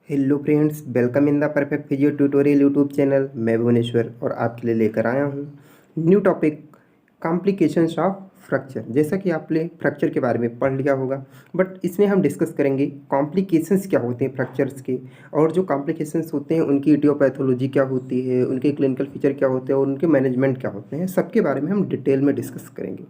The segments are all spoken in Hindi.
Hello friends, welcome in the perfect physio tutorial YouTube channel. मैं भुवनेश्वर और आपके लिए लेकर आया हूँ new topic, complications of fracture. जैसा कि आपने फ्रैक्चर के बारे में पढ़ लिया होगा, बट इसमें हम डिस्कस करेंगे कॉम्प्लिकेशंस क्या होते हैं फ्रैक्चर्स के, और जो कॉम्प्लिकेशंस होते हैं उनकी इटियोपैथोलॉजी क्या होती है, उनके क्लिनिकल फीचर क्या होते हैं और उनके मैनेजमेंट क्या होते हैं, सबके बारे में हम डिटेल में डिस्कस करेंगे।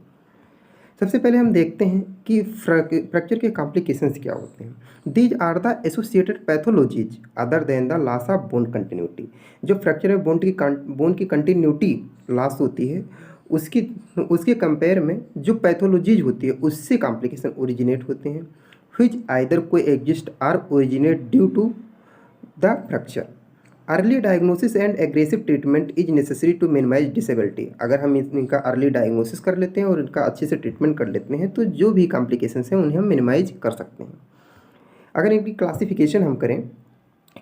सबसे पहले हम देखते हैं कि फ्रैक्चर के कॉम्प्लिकेशंस क्या होते हैं। These are the associated pathologies other than the loss of bone continuity. जो फ्रैक्चर है बोन की कंटिन्यूटी लॉस होती है, उसकी उसके कंपेयर में जो पैथोलॉजीज होती है उससे कॉम्प्लिकेशन ओरिजिनेट होते हैं, विच आइदर कोई exist or originate due to the fracture. Early diagnosis and aggressive treatment is necessary to minimise disability. अगर हम इनका अर्ली डायग्नोसिस कर लेते हैं और इनका अच्छे से ट्रीटमेंट कर लेते हैं तो जो भी कॉम्प्लिकेशंस हैं उन्हें हम मिनिमाइज कर सकते हैं। अगर इनकी क्लासिफिकेशन हम करें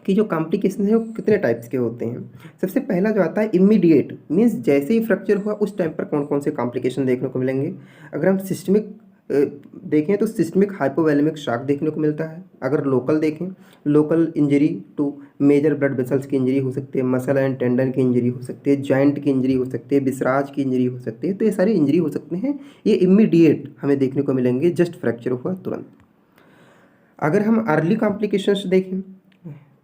कि जो कॉम्प्लिकेशन है वो कितने टाइप्स के होते हैं। सबसे पहला जो आता है इमीडिएट, मीन्स जैसे ही फ्रैक्चर हुआ उस टाइम पर कौन कौन से कॉम्प्लिकेशन देखने को मिलेंगे। अगर हम सिस्टमिक देखें तो सिस्टमिक हाइपोवैलेमिक शॉक देखने को मिलता है। अगर लोकल देखें, local injury to major blood vessels की इंजरी हो सकती है, मसल एंड टेंडन की इंजरी हो सकती है, जॉइंट की इंजरी हो सकती है, बिसराज की इंजरी हो सकती है। तो ये सारी इंजरी हो सकते हैं, ये इमीडिएट हमें देखने को मिलेंगे जस्ट फ्रैक्चर हुआ तुरंत। अगर हम अर्ली कॉम्प्लिकेशंस देखें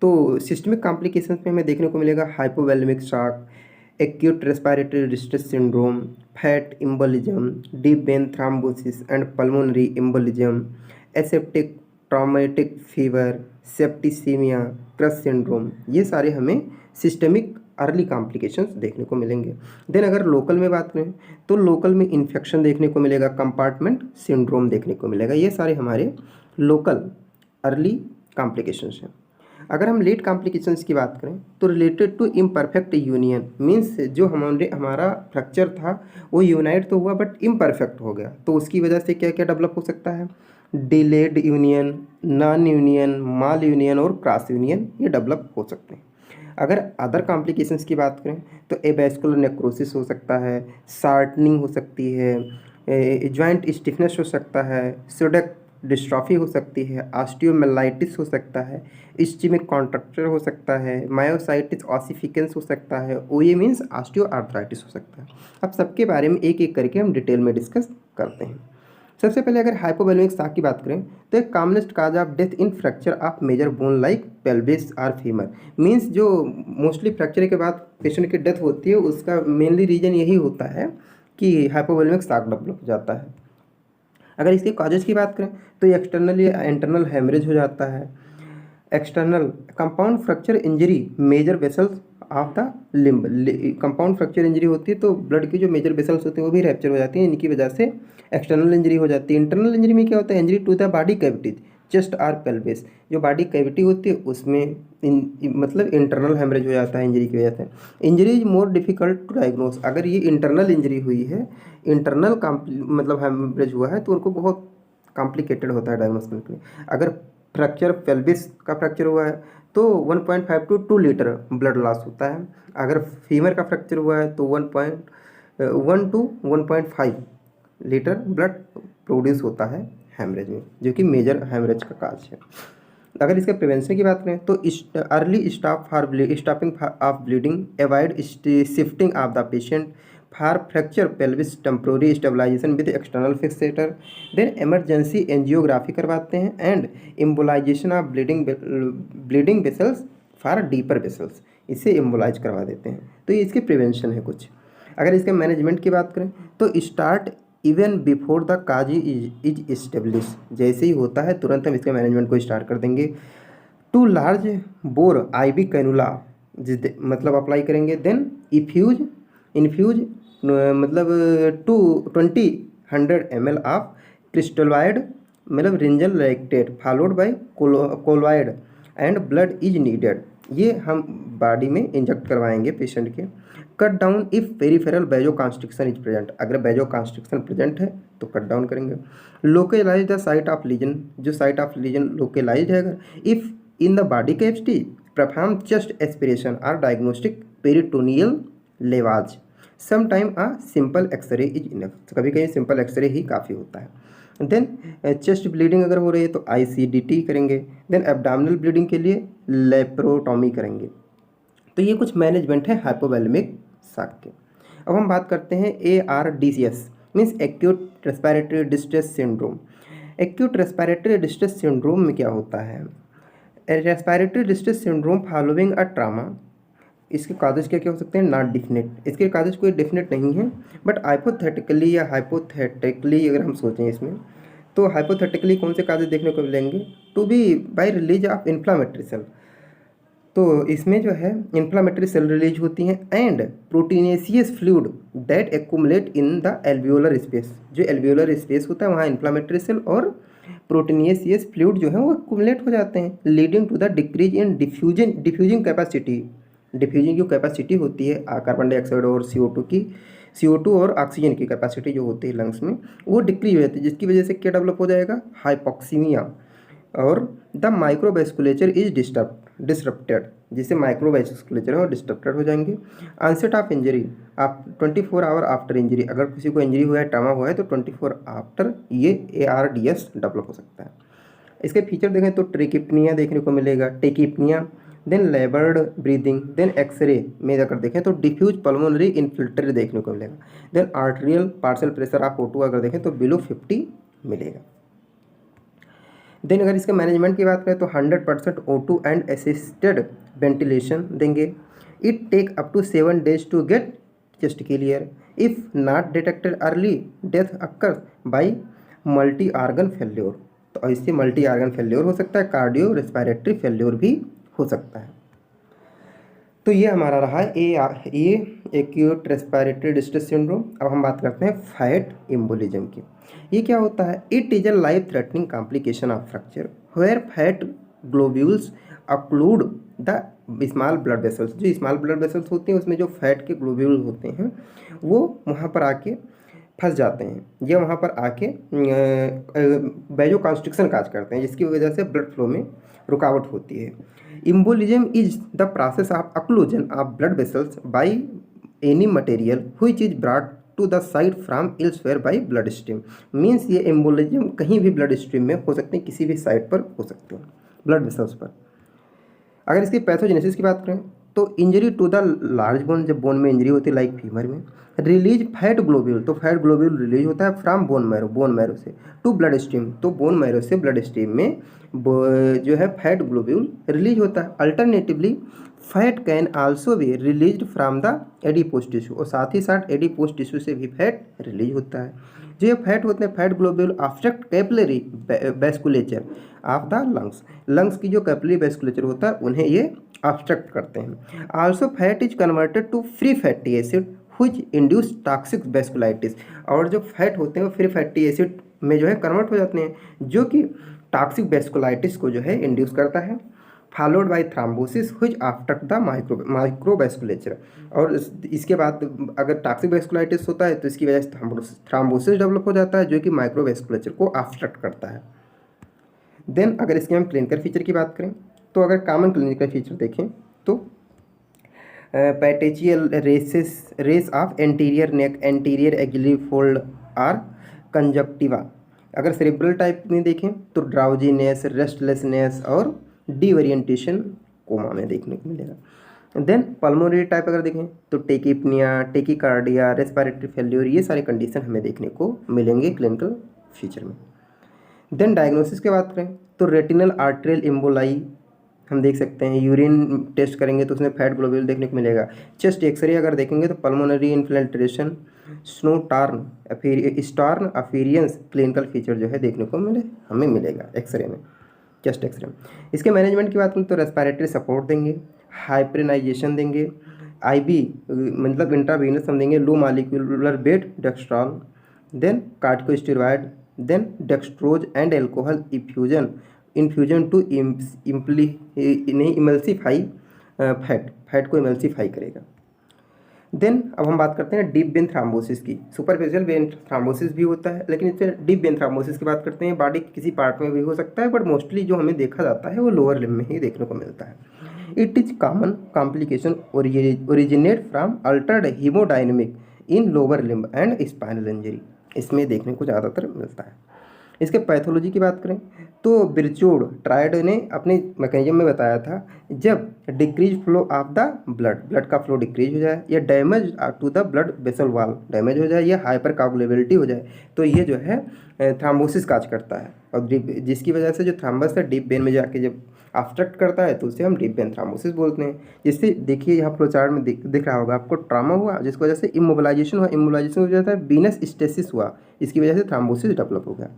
तो सिस्टमिक कॉम्प्लिकेशंस में हमें देखने को मिलेगा hypovolaemic shock, acute respiratory distress syndrome, fat embolism, deep vein thrombosis and pulmonary embolism, aseptic traumatic fever, septicaemia, crush syndrome. ये सारे हमें सिस्टमिक अर्ली कॉम्प्लिकेशंस देखने को मिलेंगे। देन अगर लोकल में बात करें तो लोकल में इन्फेक्शन देखने को मिलेगा, कंपार्टमेंट सिंड्रोम देखने को मिलेगा। ये सारे हमारे लोकल अर्ली कॉम्प्लिकेशंस हैं। अगर हम लेट कॉम्प्लिकेशंस की बात करें तो related to imperfect union, means जो हमारा फ्रैक्चर था वो यूनाइट तो हुआ बट इम्परफेक्ट हो गया, तो उसकी वजह से क्या क्या डेवलप हो सकता है। डिलेड यूनियन, नॉन यूनियन, माल यूनियन और क्रॉस यूनियन ये डेवलप हो सकते हैं। अगर अदर कॉम्प्लिकेशंस की बात करें तो एवेस्कुलर नेक्रोसिस हो सकता है, शार्टनिंग हो सकती है, जॉइंट स्टिफनेस हो सकता है, सुडेक डिस्ट्रॉफी हो सकती है, ऑस्टियोमेलाइटिस हो सकता है, इस्चीमिक कॉन्ट्रैक्चर हो सकता है, मायोसाइटिस ऑसिफिकेंस हो सकता है, ओए मीन्स ऑस्टियोआर्थराइटिस हो सकता है। अब सबके बारे में एक एक करके हम डिटेल में डिस्कस करते हैं। सबसे पहले अगर हाइपोवैलेमिक शॉक की बात करें तो एक commonest cause of death in fracture of major bone like pelvis और फीमर, मीन्स जो मोस्टली फ्रैक्चर के बाद पेशेंट की डेथ होती है उसका मेनली रीजन यही होता है कि हाइपोवैलेमिक शॉक डेवलप हो जाता है। अगर इसके कॉजेज की बात करें तो एक्सटर्नल या इंटरनल हेमरेज हो जाता है। External compound fracture injury major vessels of the limb, compound fracture injury होती है तो ब्लड की जो मेजर वेसल्स होते हैं वो भी रैप्चर हो जाती हैं, इनकी वजह से एक्सटर्नल इंजरी हो जाती है। इंटरनल इंजरी में क्या होता है, injury to the body cavities, chest or pelvis, जो बॉडी कैविटी होती है उसमें मतलब इंटरनल हेमरेज हो जाता है इंजरी की वजह से। Injury is more difficult to diagnose, अगर ये इंटरनल इंजरी हुई है, इंटरनल मतलब हेमरेज हुआ है तो उनको बहुत कॉम्प्लिकेटेड होता है डायग्नोस करने के लिए। अगर फ्रैक्चर पेल्विस का फ्रैक्चर हुआ है तो 1.5 टू 2 लीटर ब्लड लॉस होता है। अगर फीमर का फ्रैक्चर हुआ है तो 1.1 टू 1.5 लीटर ब्लड प्रोड्यूस होता है हेमरेज में, जो कि मेजर हेमरेज का काज है। अगर इसके प्रिवेंशन की बात करें तो early stopping of bleeding, avoid shifting of the patient, for fracture pelvis temporary stabilisation with external fixator, then emergency angiography करवाते हैं and embolisation of bleeding vessels for deeper vessels, इसे एम्बोलाइज करवा देते हैं। तो ये इसके प्रिवेंशन है कुछ। अगर इसके मैनेजमेंट की बात करें तो start even before the cause is establish, जैसे ही होता है तुरंत हम इसके मैनेजमेंट को स्टार्ट कर देंगे। Two large bore IV cannula मतलब अप्लाई करेंगे, देन इन्फ्यूज मतलब 100 ml ऑफ क्रिस्टलॉइड मतलब Ringer lactate followed by colloid and blood is needed, ये हम बॉडी में इंजेक्ट करवाएंगे पेशेंट के। Cut down if peripheral vasoconstriction is present, अगर बेजो कॉन्स्ट्रिक्शन प्रेजेंट है तो कट डाउन करेंगे। Localise the site of lesion, जो साइट ऑफ लीजन लोकेलाइज है अगर, if in the body cavity perform chest aspiration और diagnostic peritoneal lavage, some time simple X ray is enough, कभी कभी सिंपल एक्सरे ही काफ़ी होता है। देन चेस्ट ब्लीडिंग अगर हो रही है तो ICDT करेंगे। देन एब्डामिनल ब्लीडिंग के लिए लेप्रोटॉमी करेंगे। तो ये कुछ मैनेजमेंट है हाइपोवैलेमिक शॉक के। अब हम बात करते हैं ARDS means acute respiratory distress syndrome. Acute respiratory distress syndrome में क्या होता है? Respiratory distress syndrome following a trauma. इसके काजेज क्या क्या हो सकते हैं? नॉट डेफिनेट, इसके काजेज कोई डेफिनेट नहीं है, बट हाइपोथेटिकली या हाइपोथेटिकली अगर हम सोचें इसमें, तो हाइपोथेटिकली कौन से काजेज देखने को मिलेंगे? To be by release of inflammatory cell. तो इसमें जो है इन्फ्लामेटरी सेल रिलीज होती हैं and proteinaceous fluid that accumulate in the alveolar space. जो एल्वियोलर स्पेस होता है वहाँ इन्फ्लामेटरी सेल और प्रोटीनेशियस फ्लूइड जो है वो एक्यूमुलेट हो जाते हैं, leading to the decrease in diffusing capacity. Diffusing जो कैपेसिटी होती है कार्बन डाइऑक्साइड और CO2 और ऑक्सीजन की कैपेसिटी जो होती है लंग्स में, वो डिक्रीज हो जाती है, जिसकी वजह से क्या डेवलप हो जाएगा? हाइपोक्सीमिया। और द माइक्रोवेस्कुलेचर इज डिस्टर्बटेड, जिससे माइक्रोवेस्कुलेचर है वो डिस्टर्बटेड हो जाएंगे। ऑनसेट ऑफ इंजरी आप 24 आवर आफ्टर इंजरी, अगर किसी को इंजरी हुआ है, ट्रामा हुआ है, तो 24 आफ्टर ये ARDS डेवलप हो सकता है। इसके फीचर देखें तो ट्रेकिपनिया देखने को मिलेगा, tachypnoea, then laboured breathing, then X-ray में अगर देखें तो डिफ्यूज पल्मोनरी इन्फिल्ट्रेट देखने को मिलेगा। Then arterial partial pressure of O2 अगर देखें तो बिलो 50 मिलेगा। देन अगर इसके मैनेजमेंट की बात करें तो 100% O2 एंड असिस्टेड वेंटिलेशन देंगे। It take up to 7 days to get chest clear. If not detected early death occur by multi organ failure. तो इससे मल्टी आर्गन फेल्योर हो सकता है, कार्डियो रेस्पिरेटरी फेल्योर भी हो सकता है। तो ये हमारा रहा ये एक्यूट रेस्पिरेटरी डिस्ट्रेस सिंड्रोम। अब हम बात करते हैं फैट एम्बोलिज्म की। ये क्या होता है? It is a life threatening complication of fracture where fat globules occlude the small blood vessels. जो स्मॉल ब्लड वेसल्स होते हैं उसमें जो फैट के ग्लोब्यूल होते हैं वो वहाँ पर आके फंस जाते हैं, ये वहाँ पर आके वैजो कॉन्स्ट्रिक्शन काज करते हैं, जिसकी वजह से ब्लड फ्लो में रुकावट होती है। Embolism is the process of occlusion of blood vessels by any material which is brought to the side from elsewhere by blood stream. Means ये एम्बोलिज्म कहीं भी ब्लड स्ट्रीम में हो सकते हैं, किसी भी साइड पर हो सकते हैं ब्लड वेसल्स पर। अगर इसकी पैथोजेनेसिस की बात करें तो injury to the large bone, जब बोन में इंजरी होती है लाइक फीमर में, रिलीज फैट ग्लोब्यूल, तो फैट ग्लोब्यूल रिलीज होता है फ्रॉम बोन मैरो से टू ब्लड स्ट्रीम, तो बोन मैरो से ब्लड स्ट्रीम में जो है फैट ग्लोब्यूल रिलीज होता है। Alternatively fat can also be released from the adipose tissue, और साथ ही साथ एडिपोज टिश्यू से भी फैट रिलीज होता है। जो ये फैट होते हैं fat globule obstruct capillary vasculature of the lungs की जो कैपिलरी वेस्कुलेचर होता है उन्हें ये ऑब्स्ट्रक्ट करते हैं। Also fat is converted to free fatty acid which induce toxic vasculitis, और जो फैट होते हैं वो फ्री फैटी एसिड में जो है कन्वर्ट हो जाते हैं, जो कि टॉक्सिक वेस्कुलाइटिस को जो है इंड्यूस करता है। Followed by thrombosis which obstruct the microvasculature, और इसके बाद अगर टॉक्सिक वेस्कुलाइटिस होता है तो इसकी वजह से थ्राम्बोसिस डेवलप हो जाता है, जो कि माइक्रोवेस्कुलेचर को ऑब्स्ट्रक्ट करता है। देन अगर इसके हम क्लिनिकल फीचर की बात करें तो अगर कॉमन क्लिनिकल फीचर देखें तो petechial rash of anterior neck, anterior axillary fold or conjunctiva. अगर सेरेब्रल टाइप में देखें तो ड्राउजीनेस, रेस्टलेसनेस और डीओरिएंटेशन कोमा में देखने को मिलेगा। देन पल्मोनरी टाइप अगर देखें तो टेकिपनिया, टेकिकार्डिया, रेस्पिरेटरी फेल्योर, ये सारे कंडीशन हमें देखने को मिलेंगे क्लिनिकल फीचर में। देन डायग्नोसिस की बात करें तो रेटिनल आर्टेरियल एम्बोलाई हम देख सकते हैं, यूरिन टेस्ट करेंगे तो उसमें फैट ग्लोब्यूल देखने को मिलेगा। चेस्ट एक्सरे अगर देखेंगे तो pulmonary infiltration, storm appearance clinical feature जो है देखने को हमें मिलेगा एक्सरे में, चेस्ट एक्सरे में। इसके मैनेजमेंट की बात करें तो रेस्पिरेटरी सपोर्ट देंगे, हाइपरनाइजेशन देंगे, IB मतलब इंट्रावीनस हम देंगे, low molecular weight dextrol, then corticosteroid, then dextrose and alcohol infusion to emulsify fat को इमल्सीफाई करेगा। देन अब हम बात करते हैं डीप वेन थ्राम्बोसिस की। सुपरफिशियल वेन थ्राम्बोसिस भी होता है, लेकिन इससे डीप वेन थ्राम्बोसिस की बात करते हैं बॉडी के किसी पार्ट में भी हो सकता है, बट मोस्टली जो हमें देखा जाता है वो लोअर लिम्ब में ही देखने को मिलता है। It is common complication originate from Altered haemodynamic in lower limb and spinal injury, इसमें देखने को ज़्यादातर मिलता है। इसके पैथोलॉजी की बात करें तो बिरचोड ट्रायड ने अपने मैकेनिज्म में बताया था, जब decrease flow of the blood का फ्लो डिक्रीज हो जाए, या damage to the blood vessel wall damage हो जाए, या हाइपर कोगुलेबिलिटी हो जाए, तो ये जो है थ्रोम्बोसिस काज करता है, और जिसकी वजह से जो थ्रोम्बस है डीप वेन में जाके जब ऑब्स्ट्रक्ट करता है तो उसे हम डीप वेन थ्रोम्बोसिस बोलते हैं। जिससे देखिए यहाँ फ्लो चार्ट में दिख रहा होगा आपको, ट्रॉमा हुआ जिसकी वजह से इमोबिलाइजेशन हुआ, इमोबिलाइजेशन हो जाता है वीनस स्टेसिस हुआ, इसकी वजह से थ्रोम्बोसिस डेवलप हो गया,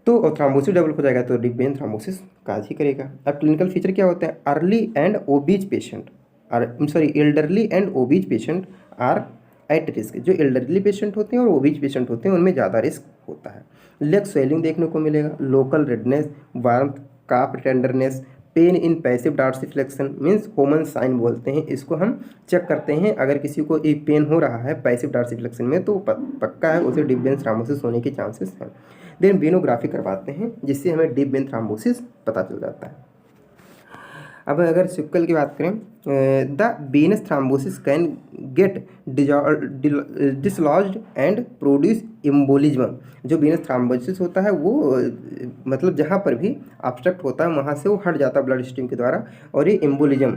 तो थ्रोम्बोसिस डेवलप हो जाएगा तो डीप वेन थ्रोम्बोसिस काज ही करेगा। अब क्लिनिकल फीचर क्या होते हैं, early and obese patient elderly and obese patient are at risk. जो एल्डरली पेशेंट होते हैं और ओबीज पेशेंट होते हैं उनमें ज़्यादा रिस्क होता है। लेग स्वेलिंग देखने को मिलेगा, local redness, warmth, calf tenderness, pain in passive dorsiflexion means Homan sign बोलते हैं, इसको हम चेक करते हैं। अगर किसी को एक पेन हो रहा है पैसिव डार्सिफ्लेक्शन में तो पक्का है उसे डीप वेन थ्रोम्बोसिस होने के चांसेस हैं। देन वेनोग्राफी करवाते हैं जिससे हमें डीप वेन थ्रोम्बोसिस पता चल जाता है। अब अगर सिक्वल की बात करें, the venous thrombosis can get dislodged and produce embolism. जो वेनस थ्रोम्बोसिस होता है वो मतलब जहाँ पर भी ऑब्स्ट्रक्ट होता है वहाँ से वो हट जाता है ब्लड स्ट्रीम के द्वारा, और ये एम्बोलिज्म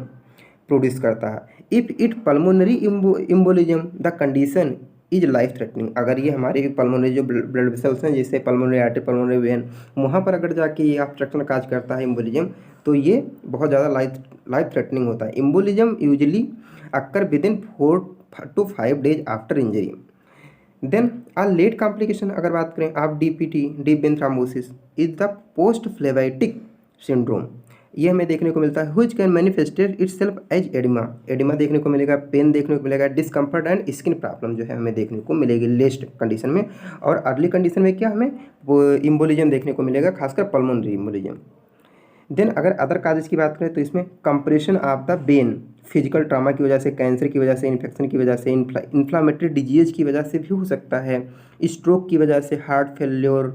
प्रोड्यूस करता है। If it pulmonary embolism the condition is life threatening. अगर ये हमारे पल्मोनरी जो ब्लड वेसल्स हैं जैसे पल्मोनरी आर्टरी, पल्मोनरी वेन, वहाँ पर अगर जाके ये ऑब्स्ट्रक्शन काज करता है एम्बोलिज्म, तो ये बहुत ज़्यादा लाइफ थ्रेटनिंग होता है। Embolism usually occur within 4 to 5 days after injury. Then a late complication अगर बात करें आप DPT deep vein thrombosis is the post phlebitic syndrome. ये हमें देखने को मिलता है which can manifested itself as oedema. Oedema देखने को मिलेगा, पेन देखने को मिलेगा, डिस्कम्फर्ट एंड स्किन प्रॉब्लम जो है हमें देखने को मिलेगी लेस्ट कंडीशन में। और अर्ली कंडीशन में क्या हमें वो इम्बोलिज्म देखने को मिलेगा, खासकर पल्मोनरी इम्बोलिज्म। देन अगर अदर काजेज की बात करें तो इसमें compression of the when physical trauma की वजह से, कैंसर की वजह से, इन्फेक्शन की वजह से, इन्फ्लामेटरी डिजीज की वजह से भी हो सकता है, स्ट्रोक की वजह से, हार्ट फेल्योर,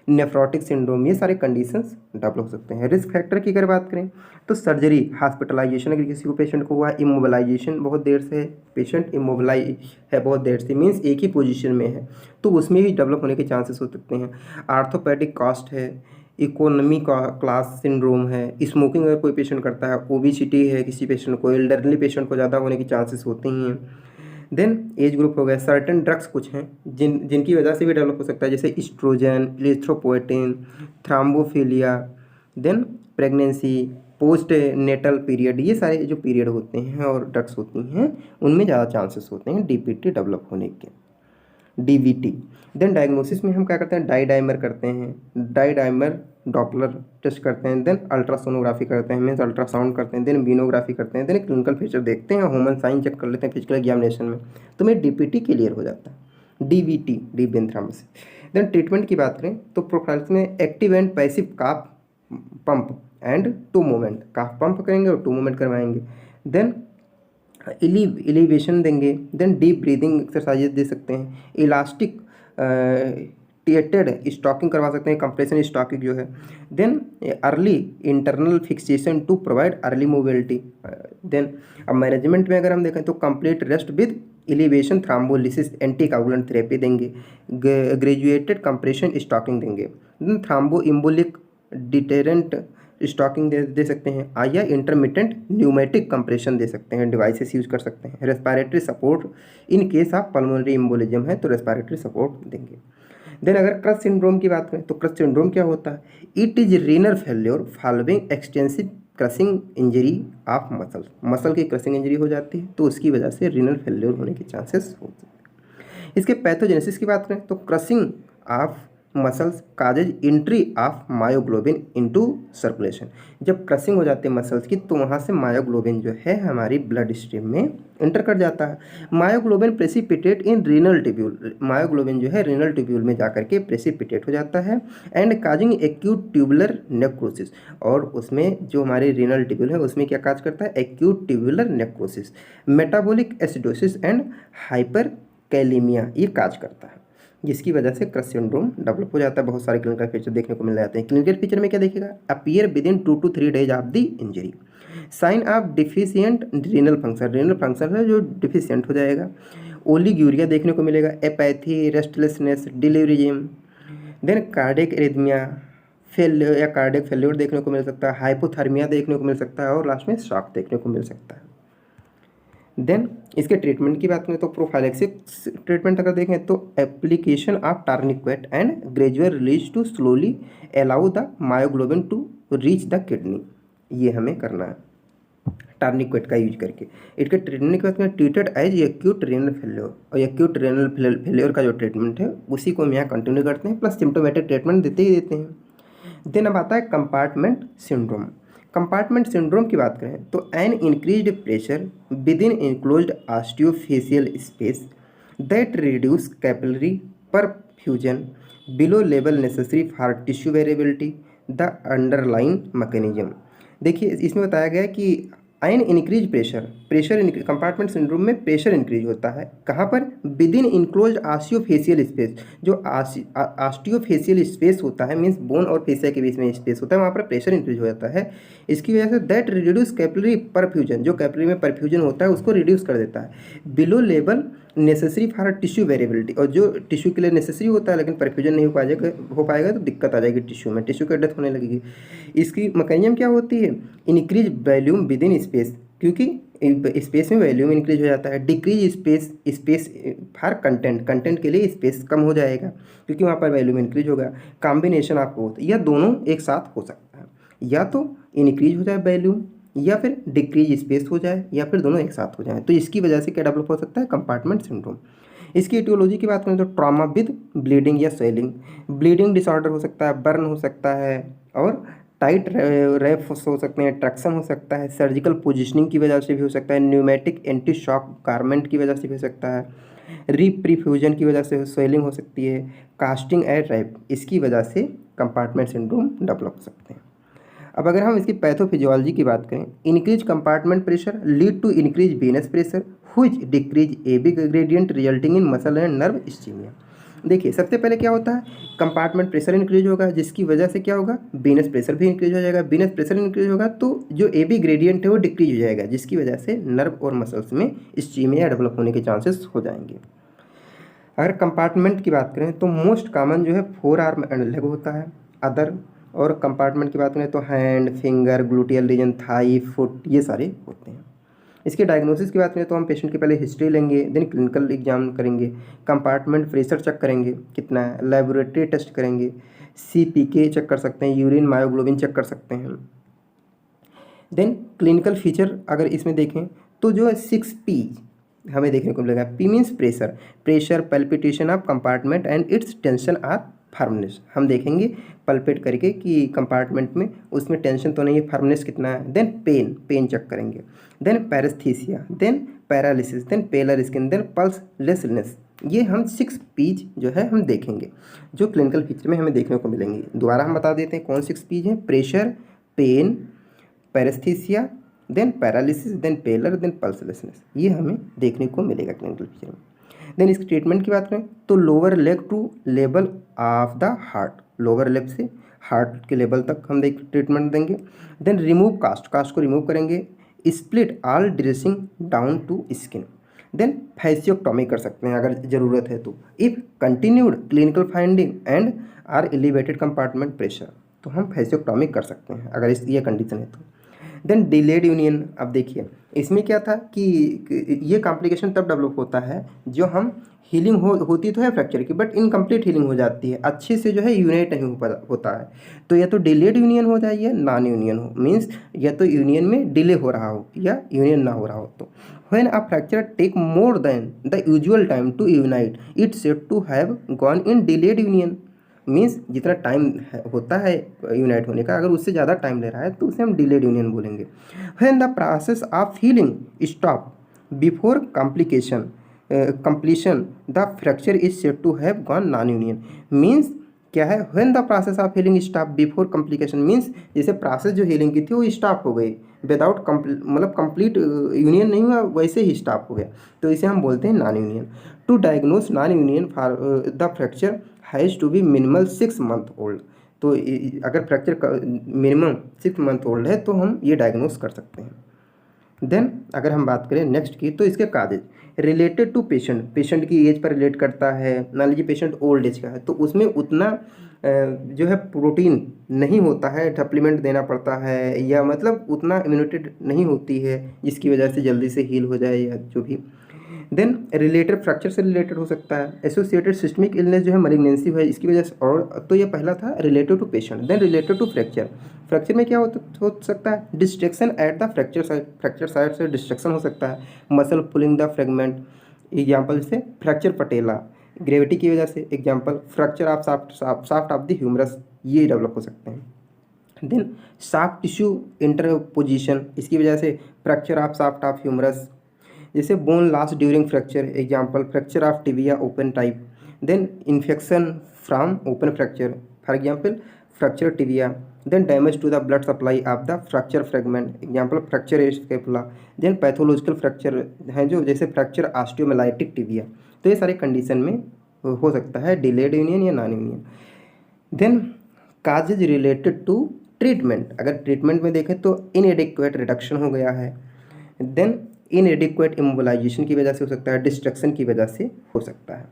नेफ्रोटिक सिंड्रोम, ये सारे कंडीशंस डेवलप हो सकते हैं। रिस्क फैक्टर की अगर बात करें तो सर्जरी, हॉस्पिटलाइजेशन अगर किसी को पेशेंट को हुआ, इमोबिलाइजेशन बहुत देर से है, पेशेंट इमोबिलाइज है बहुत देर से मीन्स एक ही पोजीशन में है, तो उसमें भी डेवलप होने के चांसेस हो सकते हैं। आर्थोपेडिक कॉस्ट है, इकोनॉमी का क्लास सिंड्रोम है, स्मोकिंग अगर कोई पेशेंट करता है, ओबिसिटी है किसी पेशेंट को, एल्डरली पेशेंट को ज़्यादा होने के चांसेस होते ही हैं। देन एज ग्रुप हो गया, सर्टेन ड्रग्स कुछ हैं जिनकी वजह से भी डेवलप हो सकता है, जैसे oestrogen, erythropoietin, thrombophilia. Then pregnancy, post natal period, ये सारे जो पीरियड होते हैं और ड्रग्स होती हैं उनमें ज़्यादा चांसेस होते हैं डीपीटी डेवलप होने के, डीवीटी। देन डायग्नोसिस में हम क्या करते हैं, डाइडाइमर करते हैं, डाइडाइमर डॉपलर टेस्ट करते हैं, देन अल्ट्रासोनोग्राफी करते हैं मीन्स अल्ट्रासाउंड करते हैं, देन वीनोग्राफी करते हैं, देन क्लिनिकल फीचर देखते हैं, ह्यूमन साइन चेक कर लेते हैं फिजिकल एग्जामिनेशन में, तो मेरा डीपीटी क्लियर हो जाता है। DVT deep vein thrombosis. Then treatment की बात करें तो प्रोफाइल्स में active and passive calf pump and 2 movement, calf pump करेंगे और 2 मूवमेंट करवाएंगे। देन एलिवेशन देंगे, देन डीप ब्रीदिंग एक्सरसाइजेज दे सकते हैं, इलास्टिक टिएटेड स्टॉकिंग करवा सकते हैं, कंप्रेशन स्टॉकिंग जो है। Then early internal fixation to provide early mobility. Then अब मैनेजमेंट में अगर हम देखें तो complete rest with elevation thrombolysis, anticoagulant therapy देंगे, ग्रेजुएटेड कंप्रेशन स्टॉकिंग देंगे, then thromboembolic deterrent stocking दे सकते हैं, या इंटरमिटेंट न्यूमेटिक कंप्रेशन दे सकते हैं, डिवाइसेस यूज कर सकते हैं। Respiratory support in case of pulmonary embolism है तो रेस्पिरेटरी सपोर्ट देंगे। देन अगर क्रश सिंड्रोम की बात करें तो क्रश सिंड्रोम क्या होता है, it is renal failure following extensive crushing injury of muscle की क्रशिंग इंजरी हो जाती है तो उसकी वजह से रीनल फेल्योर होने के चांसेस होते हैं। इसके पैथोजेनेसिस की बात करें तो crushing of muscles causes entry of myoglobin into circulation. जब क्रशिंग हो जाती है मसल्स की तो वहाँ से मायोग्लोबिन जो है हमारी ब्लड स्ट्रीम में इंटर कर जाता है। मायोग्लोबिन प्रेसिपिटेट इन रीनल ट्यूब्यूल, मायोग्लोबिन जो है रीनल ट्यूब्यूल में जाकर के प्रेसिपिटेट हो जाता है and causing acute tubular necrosis. और उसमें जो हमारे रीनल ट्यूब्यूल है उसमें क्या काज करता है, acute tubular necrosis, metabolic acidosis and hyper kalaemia ये काज करता है, जिसकी वजह से क्रश सिंड्रोम डेवलप हो जाता है। बहुत सारे क्लिनिकल फीचर देखने को मिल जाते हैं। क्लिनिकल फीचर में क्या देखिएगा, appear within 2 to 3 days of the injury, sign of deficient renal function है जो डिफिशियंट हो जाएगा, ओलिग्यूरिया देखने को मिलेगा, apathy, restlessness, delirium, then cardiac arrhythmia, failure या कार्डियक फेल्योर देखने को मिल सकता है, हाइपोथर्मिया देखने को मिल सकता है और लास्ट में शॉक देखने को मिल सकता है। देन इसके ट्रीटमेंट की बात करें तो प्रोफाइलैक्सिस ट्रीटमेंट अगर देखें तो application of tourniquet and gradual release to slowly allow the myoglobin to reach the kidney, ये हमें करना है टर्निक्वेट का यूज करके। इसके ट्रीटमेंट की बात करें treated as acute renal failure, और एक्यूट रेनल फेल्योर का जो ट्रीटमेंट है उसी को हम यहाँ कंटिन्यू करते हैं, प्लस सिम्टोमेटिक ट्रीटमेंट देते ही देते हैं। देन अब आता है कंपार्टमेंट सिंड्रोम। कंपार्टमेंट सिंड्रोम की बात करें तो an increased pressure within enclosed osteofascial space that reduce capillary perfusion below level necessary for tissue variability the underline mechanism. देखिए इसमें बताया गया है कि an increase pressure compartment syndrome में प्रेशर इंक्रीज होता है कहाँ पर, within enclose osteofascial space, जो ऑस्टियोफेशियल स्पेस होता है मीन्स बोन और फेसिया के बीच में स्पेस होता है, वहाँ पर प्रेशर इंक्रीज हो जाता है। इसकी वजह say that reduce capillary perfusion, जो कैपिलरी में परफ्यूजन होता है उसको रिड्यूस कर देता है below level necessary for tissue variability, और जो टिश्यू के लिए नेसेसरी होता है लेकिन परफ्यूजन नहीं हो पाएगा तो दिक्कत आ जाएगी टिश्यू में, टिश्यू का डेथ होने लगेगी। इसकी मैकेनिज्म क्या होती है, increase volume with in space, क्योंकि स्पेस में वॉल्यूम इंक्रीज हो जाता है, डिक्रीज स्पेस फॉर कंटेंट के लिए स्पेस कम हो जाएगा क्योंकि वहाँ पर वॉल्यूम इंक्रीज होगा। कॉम्बिनेशन ऑफ बोथ, या दोनों एक साथ हो सकता है, या तो इंक्रीज हो जाए वॉल्यूम या फिर डिक्रीज स्पेस हो जाए या फिर दोनों एक साथ हो जाए, तो इसकी वजह से क्या डेवलप हो सकता है, कंपार्टमेंट सिंड्रोम। इसकी एटियोलॉजी की बात करें तो ट्रॉमा विद ब्लीडिंग या स्वेलिंग, ब्लीडिंग डिसऑर्डर हो सकता है, बर्न हो सकता है और टाइट रैप हो सकते हैं, ट्रैक्शन हो सकता है, सर्जिकल पोजिशनिंग की वजह से भी हो सकता है, न्यूमेटिक एंटी शॉक गारमेंट की वजह से भी हो सकता है, रिप्रीफ्यूजन की वजह से स्वेलिंग हो सकती है, कास्टिंग एंड रैप, इसकी वजह से कंपार्टमेंट सिंड्रोम डेवलप हो सकते हैं। अब अगर हम इसकी पैथोफिजियोलॉजी की बात करें, increase compartment pressure lead to increase venous pressure which decrease AB gradient resulting in muscle and nerve ischaemia. देखिए सबसे पहले क्या होता है, कंपार्टमेंट प्रेशर इंक्रीज होगा जिसकी वजह से क्या होगा, वेनस प्रेशर भी इंक्रीज हो जाएगा, वेनस प्रेशर इंक्रीज होगा तो जो एबी ग्रेडियंट है वो डिक्रीज हो जाएगा जिसकी वजह से नर्व और मसल्स में इस्चीमिया डेवलप होने के चांसेस हो जाएंगे। अगर कंपार्टमेंट की बात करें तो मोस्ट कॉमन जो है फोर आर्म एंड लेग होता है, अदर और कंपार्टमेंट की बात करें तो hand, finger, gluteal region, thigh, foot, ये सारे होते हैं। इसके डायग्नोसिस की बात करें तो हम पेशेंट की पहले हिस्ट्री लेंगे, देन क्लिनिकल एग्जाम करेंगे, कंपार्टमेंट प्रेशर चेक करेंगे कितना है, लेबोरेटरी टेस्ट करेंगे, CPK चेक कर सकते हैं, यूरिन मायोग्लोबिन चेक कर सकते हैं। देन क्लिनिकल फीचर अगर इसमें देखें तो जो है 6P हमें देखने को मिलेगा। P means pressure, palpitation of compartment and its tension or firmness, हम देखेंगे पल्पेट करके कि कंपार्टमेंट में उसमें टेंशन तो नहीं है, फर्मनेस कितना है। देन पेन चेक करेंगे, then paraesthesia, then paralysis, then pallor skin, then pulselessness, ये हम 6P's जो है हम देखेंगे जो क्लिनिकल फीचर में हमें देखने को मिलेंगे। दोबारा हम बता देते हैं कौन 6P's हैं, pressure, pain, paraesthesia, then paralysis, then pallor, then pulselessness, ये हमें देखने को मिलेगा क्लिनिकल फीचर में। देन इसकी ट्रीटमेंट की बात करें तो lower leg to level of the heart, lower leg से हार्ट के लेवल तक हम ट्रीटमेंट देंगे। देन रिमूव कास्ट को रिमूव करेंगे, split all dressing down to skin, then fasciotomy कर सकते हैं अगर ज़रूरत है तो। If continued clinical finding and or elevated compartment pressure, तो हम फैसियोक्टॉमी कर सकते हैं अगर ये कंडीशन है तो। देन डिलेड यूनियन, अब देखिए इसमें क्या था कि ये कॉम्प्लिकेशन तब डेवलप होता है जो हम हीलिंग होती तो है फ्रैक्चर की, बट इनकम्प्लीट हीलिंग हो जाती है, अच्छे से जो है यूनाइट नहीं होता है, तो या तो डिलेड यूनियन हो जाए या नॉन यूनियन हो, मीन्स या तो यूनियन में डिले हो रहा हो या यूनियन ना हो रहा हो। तो when a fracture take more than the usual time to unite it said to have gone in delayed union, means जितना टाइम होता है यूनाइट होने का, अगर उससे ज़्यादा टाइम ले रहा है तो उसे हम डिलेड यूनियन बोलेंगे। When the process of healing stop before completion the fracture is said to have gone non union, means क्या है, when the process of healing stop before complication, means जैसे प्रोसेस जो हीलिंग की थी वो स्टॉप हो गई विदाउट मतलब कंप्लीट यूनियन नहीं हुआ, वैसे ही स्टॉप हो गया, तो इसे हम बोलते हैं non union. To diagnose non union for the fracture has to be minimal 6 month old, तो अगर फ्रैक्चर मिनिमम 6 month ओल्ड है तो हम ये डायग्नोस कर सकते हैं। देन अगर हम बात करें नेक्स्ट की तो इसके काजेज रिलेटेड टू पेशेंट की एज पर रिलेट करता है। मान लीजिए पेशेंट ओल्ड एज का है तो उसमें उतना जो है प्रोटीन नहीं होता है, सप्लीमेंट देना पड़ता है, या मतलब उतना इम्यूनिटी नहीं होती है जिसकी वजह से जल्दी से हील हो जाए या जो भी। देन रिलेटेड फ्रैक्चर से रिलेटेड हो सकता है। एसोसिएटेड सिस्टमिक इलनेस जो है मलिग्नेंसी है इसकी वजह से, और तो ये पहला था related to patient. Then related to fracture, fracture में क्या हो सकता है, distraction at the fracture site से डिस्ट्रक्शन हो सकता है, muscle pulling the fragment, example से फ्रैक्चर पटेला, ग्रेविटी की वजह से, example fracture of shaft of the humerus, ये डेवलप हो सकते हैं। देन सॉफ्ट टिश्यू इंटरपोजिशन, इसकी वजह से fracture of shaft of humerus, जैसे bone loss during fracture, example fracture of tibia open type. Then infection from open fracture, for example fracture tibia. Then damage to the blood supply of the fracture fragment, example fracture scapula. Then pathological fracture हैं जो जैसे फ्रैक्चर ऑस्टियोमाइलिटिक टिबिया। तो ये सारे कंडीशन में हो सकता है डिलेड यूनियन या non union. Then causes related to treatment, अगर ट्रीटमेंट में देखें तो इनएडिक्वेट रिडक्शन हो गया है। देन इनएडिक्वेट इमोबलाइजेशन की वजह से हो सकता है, डिस्ट्रक्शन की वजह से हो सकता है।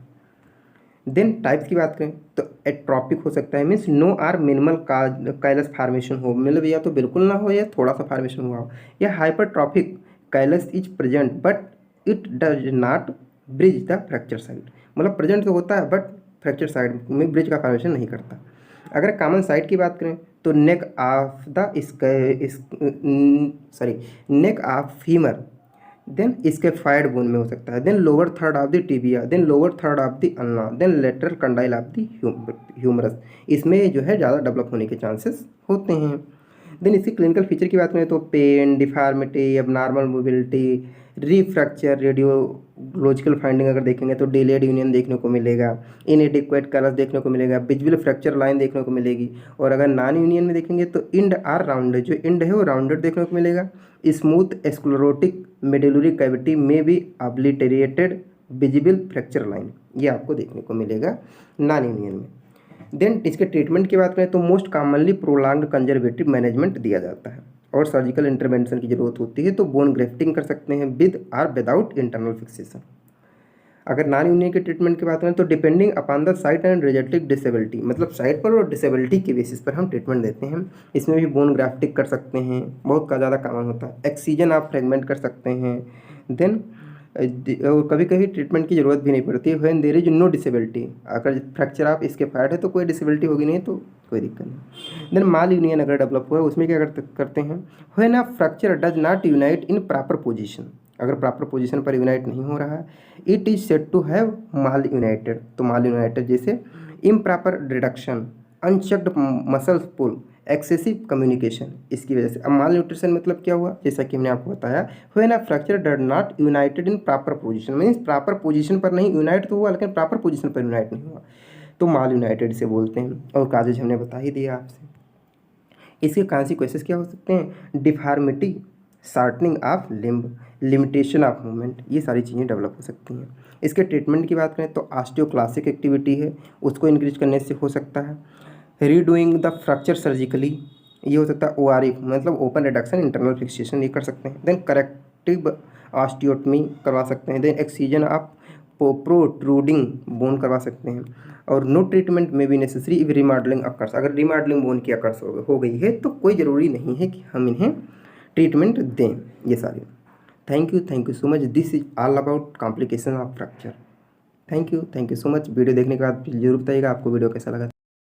देन टाइप्स की बात करें तो एट्रोपिक हो सकता है, means no or minimal callus formation हो, मतलब या तो बिल्कुल ना हो या थोड़ा सा फार्मेशन हुआ हो। या hypertrophic callus is present but it does not bridge the fracture site, मतलब प्रेजेंट तो होता है बट फ्रैक्चर साइड में ब्रिज का फॉर्मेशन नहीं करता। अगर कॉमन साइड की बात करें तो neck of the neck of femur, then scaphoid bone में हो सकता है। Then lower third of the tibia, then lower third of the ulna, then lateral condyle of the humerus, इसमें जो है ज़्यादा डेवलप होने के चांसेस होते हैं। देन इसकी क्लिनिकल फीचर की बात करें तो pain, deformity, abnormal mobility, refracture, radiological finding अगर देखेंगे तो डिलेड यूनियन देखने को मिलेगा, इनएडिक्वेट कलर्स देखने को मिलेगा, विजुअल फ्रैक्चर लाइन देखने को मिलेगी। और अगर नॉन यूनियन में देखेंगे तो इंड आर राउंडेड, जो इंड है वो राउंडेड देखने को मिलेगा। स्मूथ स्क्लेरोटिक मेडुलरी कैविटी में भी ऑब्लिटेरेटेड विजिबल फ्रैक्चर लाइन, ये आपको देखने को मिलेगा नॉन यूनियन में। देन इसके ट्रीटमेंट की बात करें तो most commonly prolonged conservative management दिया जाता है और सर्जिकल इंटरवेंशन की जरूरत होती है, तो बोन ग्रेफ्टिंग कर सकते हैं with or without internal fixation. अगर नॉन यूनियन के ट्रीटमेंट की बात करें तो depending upon the site and residual disability, मतलब साइट पर और डिसेबिलिटी के बेसिस पर हम ट्रीटमेंट देते हैं। इसमें भी बोन ग्राफ्टिंग कर सकते हैं, बहुत का ज़्यादा कॉमन होता है। एक्सीजन आप फ्रेगमेंट कर सकते हैं। देन कभी कभी ट्रीटमेंट की ज़रूरत भी नहीं पड़ती है when there is no disability, अगर फ्रैक्चर आप इसके फैट है तो कोई डिसेबिलिटी होगी नहीं तो कोई दिक्कत नहीं। देन माल यूनियन अगर डेवलप हुआ है उसमें क्या करते हैं, when a fracture does not unite in proper position, अगर प्रॉपर पोजीशन पर यूनाइट नहीं हो रहा है, it is said to have mal united. तो माल यूनाइटेड जैसे improper reduction, unchecked muscle pull, excessive communication, इसकी वजह से। अब माल न्यूट्रिशन मतलब क्या हुआ, जैसा कि हमने आपको बताया, when a fracture does not United in proper position, means proper position पर नहीं यूनाइट तो हुआ लेकिन प्रॉपर पोजीशन पर यूनाइट नहीं हुआ, तो माल यूनाइटेड से बोलते हैं। और काजेज हमने बता ही दिया आपसे। इसके कॉन्सिक्वेंसेस क्या हो सकते हैं, deformity, shortening of limb, limitation of movement, ये सारी चीज़ें डेवलप हो सकती हैं। इसके ट्रीटमेंट की बात करें तो ऑस्टियोक्लासिक एक्टिविटी है उसको इंक्रीज करने से हो सकता है। रीडूइंग द फ्रैक्चर सर्जिकली, ये हो सकता है ओआरएफ, मतलब ओपन रिडक्शन इंटरनल फिक्सेशन, ये कर सकते हैं। देन करेक्टिव ऑस्टियोटमी करवा सकते हैं। Then excision of protruding bone करवा सकते हैं। और नो ट्रीटमेंट में भी नेसेसरी इफ रिमॉडलिंग अकर्स, अगर रिमॉडलिंग बोन की अकर्स हो गई है तो कोई ज़रूरी नहीं है कि हम इन्हें ट्रीटमेंट दें, ये सारे। Thank you so much, this is all about complication of fracture. Thank you so much. Video देखने के बाद जरूर बताइएगा आपको वीडियो कैसा लगा।